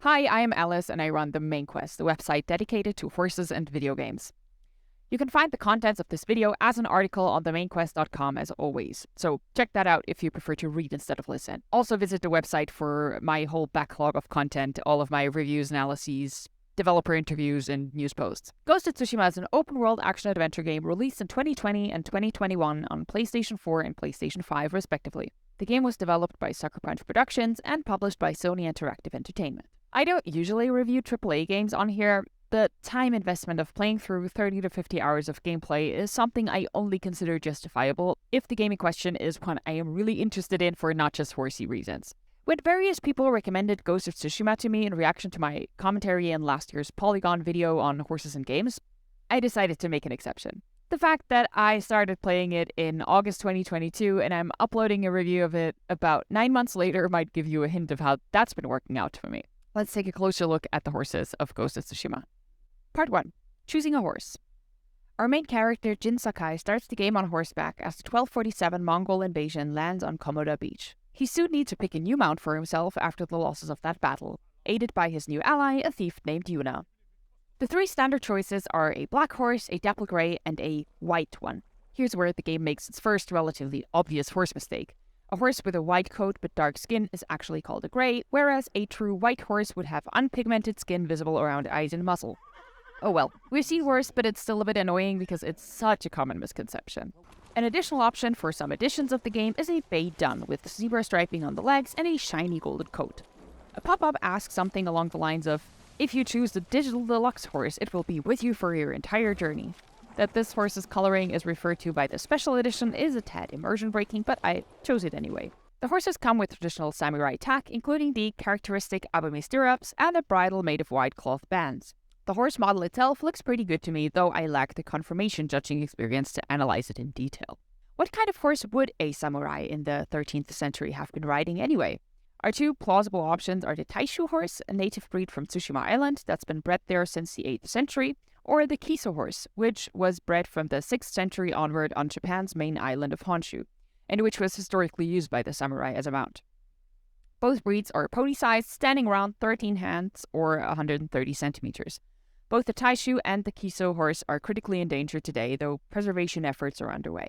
Hi, I am Alice and I run The Main Quest, the website dedicated to horses and video games. You can find the contents of this video as an article on themainquest.com as always, so check that out if you prefer to read instead of listen. Also visit the website for my whole backlog of content, all of my reviews, analyses, developer interviews, and news posts. Ghost of Tsushima is an open-world action-adventure game released in 2020 and 2021 on PlayStation 4 and PlayStation 5 respectively. The game was developed by Sucker Punch Productions and published by Sony Interactive Entertainment. I don't usually review AAA games on here. The time investment of playing through 30 to 50 hours of gameplay is something I only consider justifiable if the game in question is one I am really interested in for not just horsey reasons. When various people recommended Ghost of Tsushima to me in reaction to my commentary in last year's Polygon video on horses and games, I decided to make an exception. The fact that I started playing it in August 2022 and I'm uploading a review of it about 9 months later might give you a hint of how that's been working out for me. Let's take a closer look at the horses of Ghost of Tsushima. Part 1. Choosing a horse. Our main character, Jin Sakai, starts the game on horseback as the 1247 Mongol invasion lands on Komoda Beach. He soon needs to pick a new mount for himself after the losses of that battle, aided by his new ally, a thief named Yuna. The three standard choices are a black horse, a dapple grey, and a white one. Here's where the game makes its first relatively obvious horse mistake. A horse with a white coat but dark skin is actually called a grey, whereas a true white horse would have unpigmented skin visible around eyes and muzzle. Oh well, we've seen worse, but it's still a bit annoying because it's such a common misconception. An additional option for some editions of the game is a bay dun with zebra striping on the legs and a shiny golden coat. A pop-up asks something along the lines of, if you choose the digital deluxe horse, it will be with you for your entire journey. That this horse's coloring is referred to by the special edition is a tad immersion breaking, but I chose it anyway. The horses come with traditional samurai tack, including the characteristic abame stirrups and a bridle made of white cloth bands. The horse model itself looks pretty good to me, though I lack the confirmation judging experience to analyze it in detail. What kind of horse would a samurai in the 13th century have been riding anyway? Our two plausible options are the Taishu horse, a native breed from Tsushima Island that's been bred there since the 8th century, or the Kiso horse, which was bred from the 6th century onward on Japan's main island of Honshu, and which was historically used by the samurai as a mount. Both breeds are pony-sized, standing around 13 hands or 130 centimeters. Both the Taishu and the Kiso horse are critically endangered today, though preservation efforts are underway.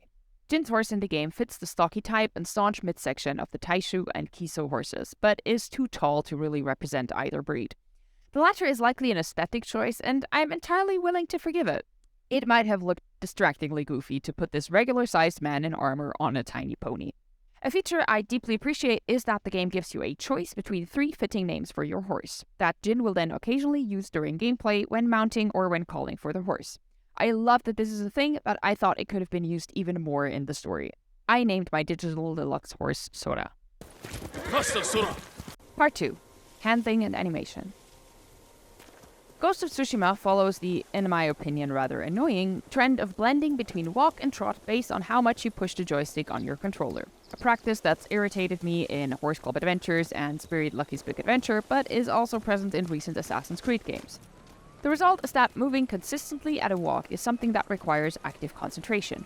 Jin's horse in the game fits the stocky type and staunch midsection of the Taishu and Kiso horses, but is too tall to really represent either breed. The latter is likely an aesthetic choice, and I'm entirely willing to forgive it. It might have looked distractingly goofy to put this regular-sized man in armor on a tiny pony. A feature I deeply appreciate is that the game gives you a choice between 3 fitting names for your horse, that Jin will then occasionally use during gameplay when mounting or when calling for the horse. I love that this is a thing, but I thought it could have been used even more in the story. I named my digital deluxe horse Sora. Part 2. Handling and Animation. Ghost of Tsushima follows the, in my opinion rather annoying, trend of blending between walk and trot based on how much you push the joystick on your controller. A practice that's irritated me in Horse Club Adventures and Spirit Lucky's Big Adventure, but is also present in recent Assassin's Creed games. The result is that moving consistently at a walk is something that requires active concentration.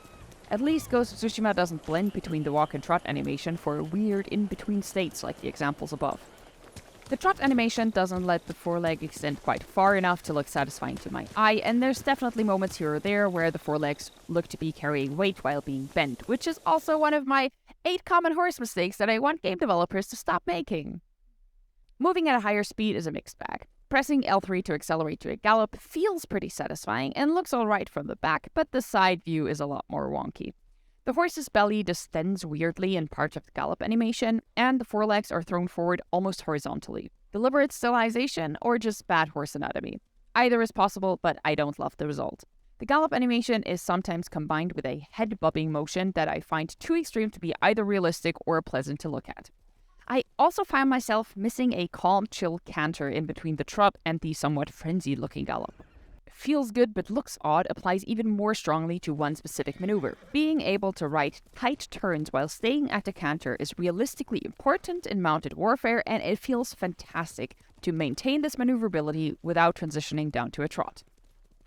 At least Ghost of Tsushima doesn't blend between the walk and trot animation for weird in-between states like the examples above. The trot animation doesn't let the foreleg extend quite far enough to look satisfying to my eye, and there's definitely moments here or there where the forelegs look to be carrying weight while being bent, which is also one of my 8 common horse mistakes that I want game developers to stop making. Moving at a higher speed is a mixed bag. Pressing L3 to accelerate to a gallop feels pretty satisfying and looks alright from the back, but the side view is a lot more wonky. The horse's belly distends weirdly in parts of the gallop animation, and the forelegs are thrown forward almost horizontally. Deliberate stylization or just bad horse anatomy? Either is possible, but I don't love the result. The gallop animation is sometimes combined with a head bobbing motion that I find too extreme to be either realistic or pleasant to look at. I also found myself missing a calm, chill canter in between the trot and the somewhat frenzied-looking gallop. Feels good but looks odd applies even more strongly to one specific maneuver. Being able to ride tight turns while staying at the canter is realistically important in mounted warfare, and it feels fantastic to maintain this maneuverability without transitioning down to a trot.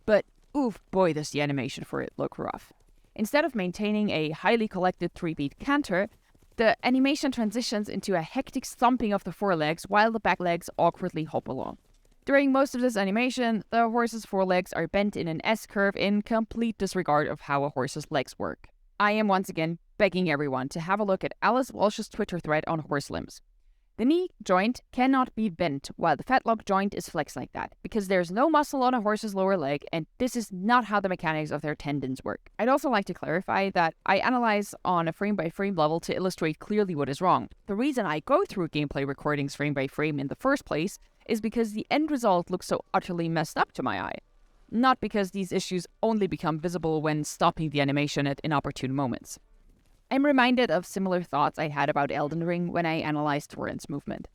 But oof, boy does the animation for it look rough. Instead of maintaining a highly collected 3-beat canter, The animation transitions into a hectic stomping of the forelegs while the back legs awkwardly hop along. During most of this animation, the horse's forelegs are bent in an S-curve in complete disregard of how a horse's legs work. I am once again begging everyone to have a look at Alice Walsh's Twitter thread on horse limbs. The knee joint cannot be bent while the fetlock joint is flexed like that, because there's no muscle on a horse's lower leg, and this is not how the mechanics of their tendons work. I'd also like to clarify that I analyze on a frame-by-frame level to illustrate clearly what is wrong. The reason I go through gameplay recordings frame-by-frame in the first place is because the end result looks so utterly messed up to my eye. Not because these issues only become visible when stopping the animation at inopportune moments. I'm reminded of similar thoughts I had about Elden Ring when I analyzed Torrent's movement.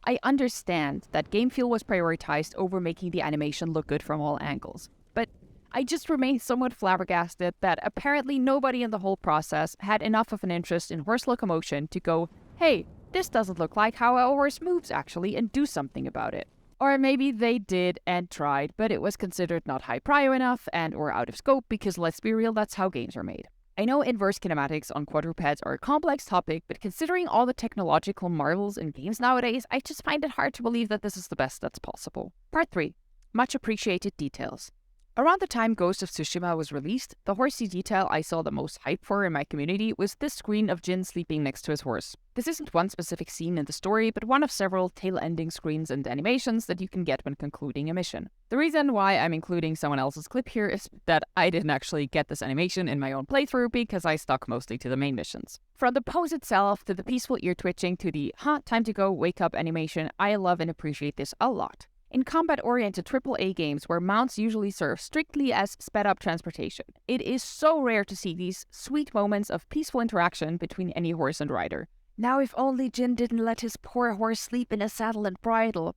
I understand that game feel was prioritized over making the animation look good from all angles, but I just remain somewhat flabbergasted that apparently nobody in the whole process had enough of an interest in horse locomotion to go, hey, this doesn't look like how a horse moves actually, and do something about it. Or maybe they did and tried, but it was considered not high prio enough and or out of scope because let's be real, that's how games are made. I know inverse kinematics on quadrupeds are a complex topic, but considering all the technological marvels in games nowadays, I just find it hard to believe that this is the best that's possible. Part 3. Much appreciated details. Around the time Ghost of Tsushima was released, the horsey detail I saw the most hype for in my community was this screen of Jin sleeping next to his horse. This isn't one specific scene in the story, but one of several tail-ending screens and animations that you can get when concluding a mission. The reason why I'm including someone else's clip here is that I didn't actually get this animation in my own playthrough because I stuck mostly to the main missions. From the pose itself to the peaceful ear twitching to the time to go, wake up animation, I love and appreciate this a lot. In combat-oriented AAA games where mounts usually serve strictly as sped-up transportation, it is so rare to see these sweet moments of peaceful interaction between any horse and rider. Now if only Jin didn't let his poor horse sleep in a saddle and bridle.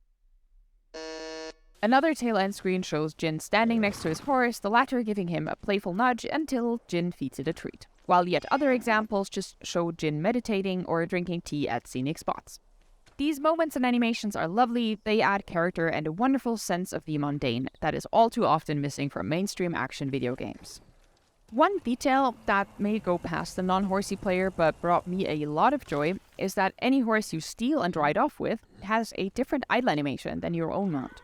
Another tail-end screen shows Jin standing next to his horse, the latter giving him a playful nudge until Jin feeds it a treat. While yet other examples just show Jin meditating or drinking tea at scenic spots. These moments and animations are lovely, they add character and a wonderful sense of the mundane that is all too often missing from mainstream action video games. One detail that may go past the non-horsey player but brought me a lot of joy is that any horse you steal and ride off with has a different idle animation than your own mount.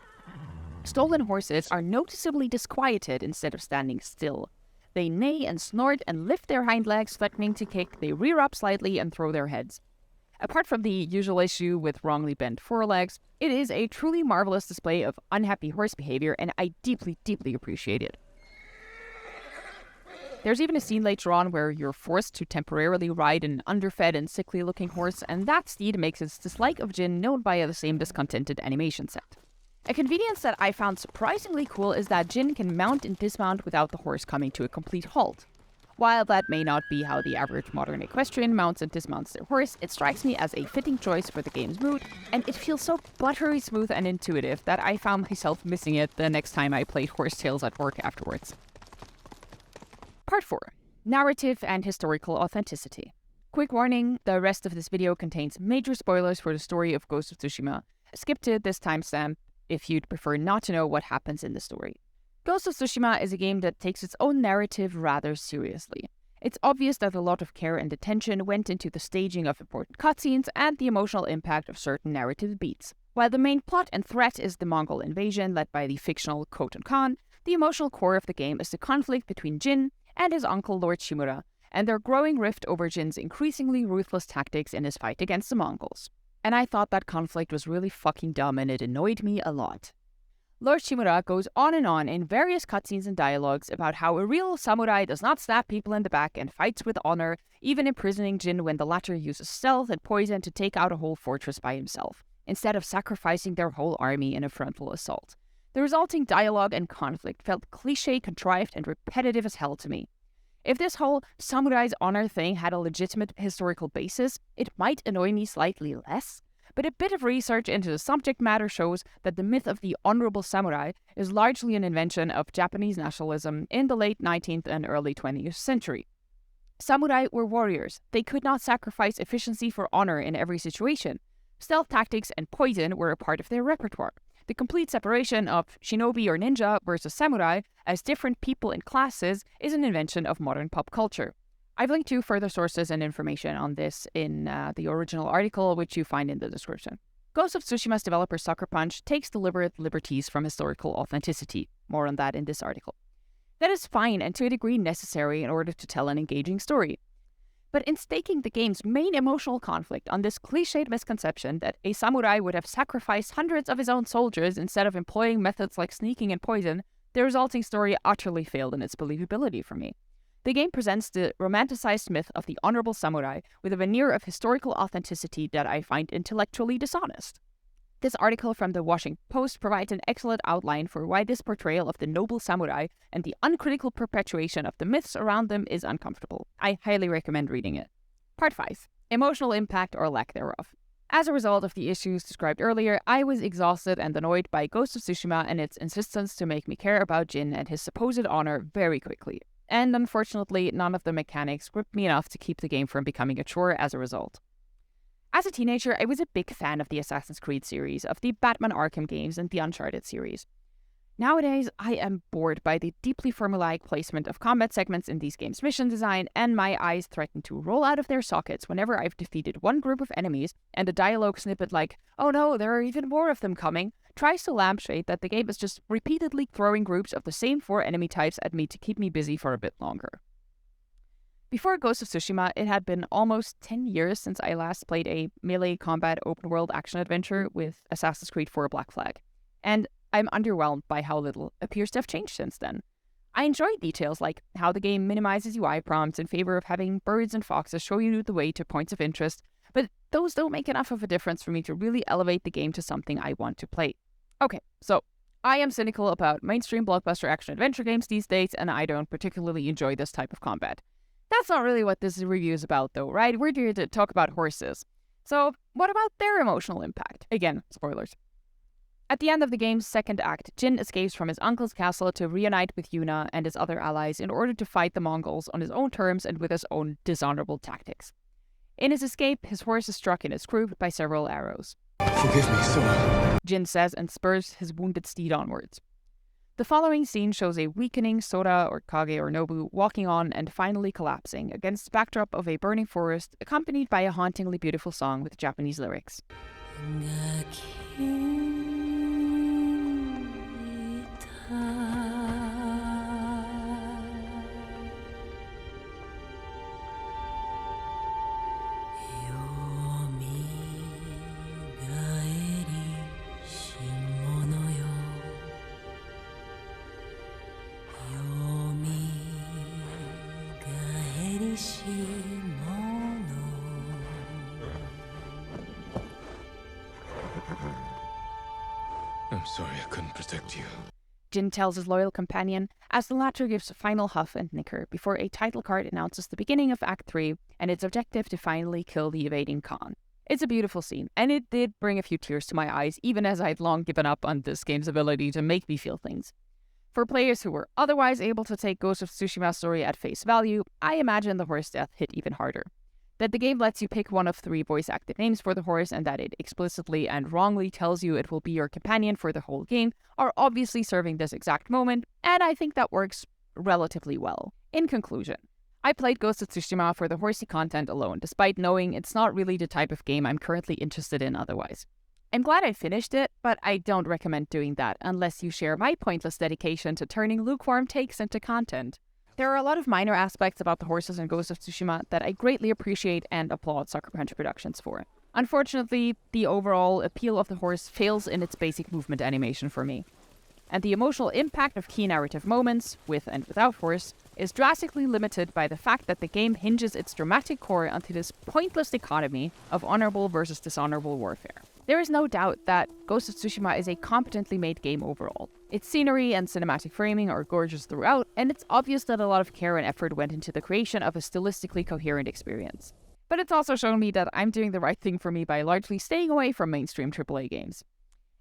Stolen horses are noticeably disquieted instead of standing still. They neigh and snort and lift their hind legs, threatening to kick, they rear up slightly and throw their heads. Apart from the usual issue with wrongly bent forelegs, it is a truly marvelous display of unhappy horse behavior, and I deeply, deeply appreciate it. There's even a scene later on where you're forced to temporarily ride an underfed and sickly-looking horse, and that steed makes its dislike of Jin known via the same discontented animation set. A convenience that I found surprisingly cool is that Jin can mount and dismount without the horse coming to a complete halt. While that may not be how the average modern equestrian mounts and dismounts their horse, it strikes me as a fitting choice for the game's mood, and it feels so buttery smooth and intuitive that I found myself missing it the next time I played Horsetails at work afterwards. Part 4. Narrative and historical authenticity. Quick warning, the rest of this video contains major spoilers for the story of Ghost of Tsushima. Skip to this timestamp if you'd prefer not to know what happens in the story. Ghost of Tsushima is a game that takes its own narrative rather seriously. It's obvious that a lot of care and attention went into the staging of important cutscenes and the emotional impact of certain narrative beats. While the main plot and threat is the Mongol invasion led by the fictional Khotun Khan, the emotional core of the game is the conflict between Jin and his uncle Lord Shimura, and their growing rift over Jin's increasingly ruthless tactics in his fight against the Mongols. And I thought that conflict was really fucking dumb and it annoyed me a lot. Lord Shimura goes on in various cutscenes and dialogues about how a real samurai does not stab people in the back and fights with honor, even imprisoning Jin when the latter uses stealth and poison to take out a whole fortress by himself, instead of sacrificing their whole army in a frontal assault. The resulting dialogue and conflict felt cliché, contrived, and repetitive as hell to me. If this whole samurai's honor thing had a legitimate historical basis, it might annoy me slightly less. But a bit of research into the subject matter shows that the myth of the honorable samurai is largely an invention of Japanese nationalism in the late 19th and early 20th century. Samurai were warriors. They could not sacrifice efficiency for honor in every situation. Stealth tactics and poison were a part of their repertoire. The complete separation of shinobi or ninja versus samurai as different people and classes is an invention of modern pop culture. I've linked to further sources and information on this in the original article, which you find in the description. Ghost of Tsushima's developer Sucker Punch takes deliberate liberties from historical authenticity. More on that in this article. That is fine and to a degree necessary in order to tell an engaging story. But in staking the game's main emotional conflict on this cliched misconception that a samurai would have sacrificed hundreds of his own soldiers instead of employing methods like sneaking and poison, the resulting story utterly failed in its believability for me. The game presents the romanticized myth of the honorable samurai with a veneer of historical authenticity that I find intellectually dishonest. This article from the Washington Post provides an excellent outline for why this portrayal of the noble samurai and the uncritical perpetuation of the myths around them is uncomfortable. I highly recommend reading it. Part 5. Emotional impact or lack thereof. As a result of the issues described earlier, I was exhausted and annoyed by Ghost of Tsushima and its insistence to make me care about Jin and his supposed honor very quickly. And unfortunately, none of the mechanics gripped me enough to keep the game from becoming a chore as a result. As a teenager, I was a big fan of the Assassin's Creed series, of the Batman Arkham games, and the Uncharted series. Nowadays, I am bored by the deeply formulaic placement of combat segments in these games' mission design, and my eyes threaten to roll out of their sockets whenever I've defeated one group of enemies, and a dialogue snippet like, "Oh no, there are even more of them coming," tries to lampshade that the game is just repeatedly throwing groups of the same 4 enemy types at me to keep me busy for a bit longer. Before Ghost of Tsushima, it had been almost 10 years since I last played a melee combat open-world action-adventure with Assassin's Creed 4 Black Flag, and I'm underwhelmed by how little appears to have changed since then. I enjoy details like how the game minimizes UI prompts in favor of having birds and foxes show you the way to points of interest, but those don't make enough of a difference for me to really elevate the game to something I want to play. Okay, so I am cynical about mainstream blockbuster action-adventure games these days, and I don't particularly enjoy this type of combat. That's not really what this review is about, though, right? We're here to talk about horses. So, what about their emotional impact? Again, spoilers. At the end of the game's second act, Jin escapes from his uncle's castle to reunite with Yuna and his other allies in order to fight the Mongols on his own terms and with his own dishonorable tactics. In his escape, his horse is struck in his croup by several arrows. "Forgive me, Sora," Jin says and spurs his wounded steed onwards. The following scene shows a weakening Sora or Kage or Nobu walking on and finally collapsing against the backdrop of a burning forest, accompanied by a hauntingly beautiful song with Japanese lyrics. I'm sorry I couldn't protect you. Jin tells his loyal companion, as the latter gives a final huff and nicker before a title card announces the beginning of Act 3 and its objective to finally kill the evading Khan. It's a beautiful scene, and it did bring a few tears to my eyes, even as I'd long given up on this game's ability to make me feel things. For players who were otherwise able to take Ghost of Tsushima's story at face value, I imagine the horse death hit even harder. That the game lets you pick one of 3 voice-acted names for the horse and that it explicitly and wrongly tells you it will be your companion for the whole game are obviously serving this exact moment, and I think that works relatively well. In conclusion, I played Ghost of Tsushima for the horsey content alone, despite knowing it's not really the type of game I'm currently interested in otherwise. I'm glad I finished it, but I don't recommend doing that unless you share my pointless dedication to turning lukewarm takes into content. There are a lot of minor aspects about the horses in Ghost of Tsushima that I greatly appreciate and applaud Sucker Punch Productions for. Unfortunately, the overall appeal of the horse fails in its basic movement animation for me. And the emotional impact of key narrative moments, with and without horse, is drastically limited by the fact that the game hinges its dramatic core onto this pointless dichotomy of honorable versus dishonorable warfare. There is no doubt that Ghost of Tsushima is a competently made game overall. Its scenery and cinematic framing are gorgeous throughout, and it's obvious that a lot of care and effort went into the creation of a stylistically coherent experience. But it's also shown me that I'm doing the right thing for me by largely staying away from mainstream AAA games.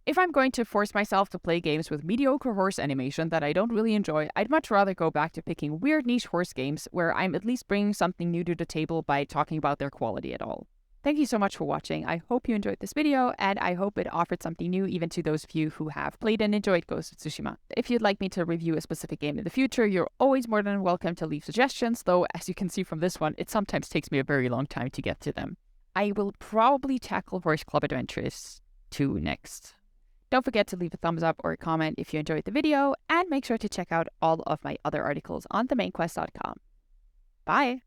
If I'm going to force myself to play games with mediocre horse animation that I don't really enjoy, I'd much rather go back to picking weird niche horse games where I'm at least bringing something new to the table by talking about their quality at all. Thank you so much for watching. I hope you enjoyed this video, and I hope it offered something new even to those of you who have played and enjoyed Ghost of Tsushima. If you'd like me to review a specific game in the future, you're always more than welcome to leave suggestions, though as you can see from this one, it sometimes takes me a very long time to get to them. I will probably tackle Voice Club Adventures 2 next. Don't forget to leave a thumbs up or a comment if you enjoyed the video, and make sure to check out all of my other articles on themainquest.com. Bye!